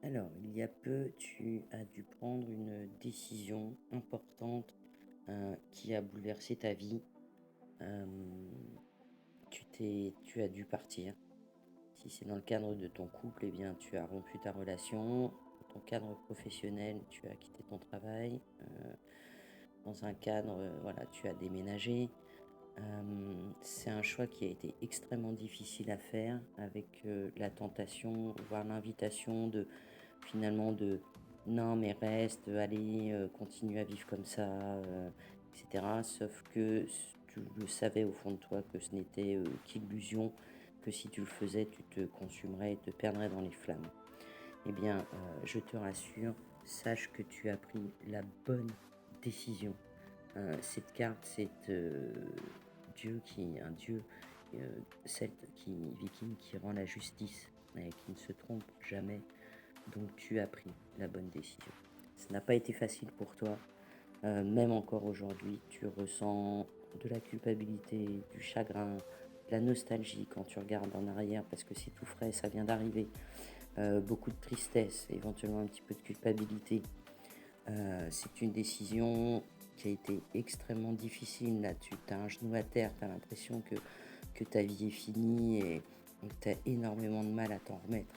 Alors, il y a peu, tu as dû prendre une décision importante, qui a bouleversé ta vie. Hem, tu as dû partir. Si c'est dans le cadre de ton couple, eh bien, tu as rompu ta relation. Dans ton cadre professionnel, tu as quitté ton travail. Dans un cadre, voilà, tu as déménagé. C'est un choix qui a été extrêmement difficile à faire avec, la tentation, voire l'invitation de finalement de: «Non mais reste, allez, continue à vivre comme ça», et cetera. Sauf que tu le savais au fond de toi que ce n'était, qu'illusion, que si tu le faisais, tu te consumerais et te perdrais dans les flammes. Eh bien, je te rassure, sache que tu as pris la bonne décision. Cette carte, c'est, un dieu, celte viking qui rend la justice et qui ne se trompe jamais. Donc tu as pris la bonne décision. Ce n'a pas été facile pour toi, même encore aujourd'hui, tu ressens de la culpabilité, du chagrin, de la nostalgie quand tu regardes en arrière parce que c'est tout frais, ça vient d'arriver. Beaucoup de tristesse, éventuellement un petit peu de culpabilité. C'est une décision qui a été extrêmement difficile. Là, tu as un genou à terre, tu as l'impression que ta vie est finie et que tu as énormément de mal à t'en remettre.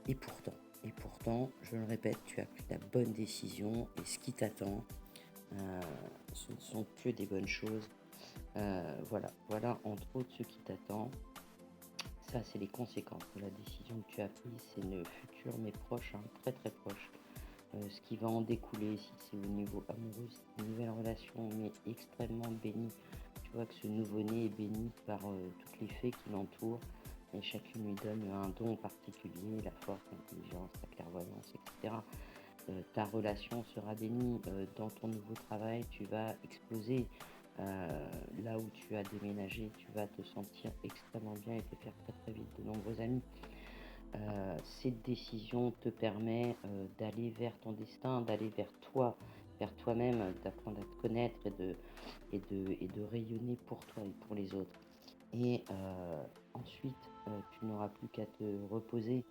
Et pourtant, je le répète, tu as pris la bonne décision et ce qui t'attend, heu, ce ne sont que des bonnes choses. Voilà entre autres ce qui t'attend. Ça, c'est les conséquences de la décision que tu as prise. C'est le futur, mais proche, hein, très, très proche. Ce qui va en découler, si c'est au niveau amoureux, c'est une nouvelle relation, mais extrêmement bénie. Tu vois que ce nouveau-né est béni par, toutes les fées qui l'entourent et chacune lui donne un don particulier, la force, l'intelligence, la clairvoyance et cetera. Ta relation sera bénie, dans ton nouveau travail, tu vas exploser. Là où tu as déménagé, tu vas te sentir extrêmement bien et te faire très, très vite de nombreux amis. Cette décision te permet, d'aller vers ton destin, d'aller vers toi, vers toi-même, d'apprendre à te connaître et de rayonner pour toi et pour les autres. Et ensuite, tu n'auras plus qu'à te reposer,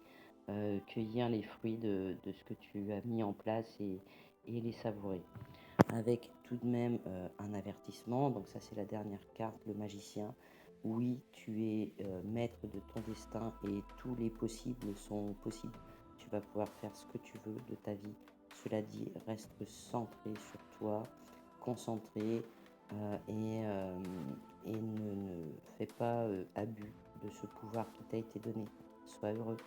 cueillir les fruits de ce que tu as mis en place et les savourer. Avec tout de même, un avertissement, donc ça c'est la dernière carte, le magicien. Oui, tu es, maître de ton destin et tous les possibles sont possibles. Tu vas pouvoir faire ce que tu veux de ta vie. Cela dit, reste centré sur toi, concentré, et ne fais pas, abus de ce pouvoir qui t'a été donné. Sois heureux.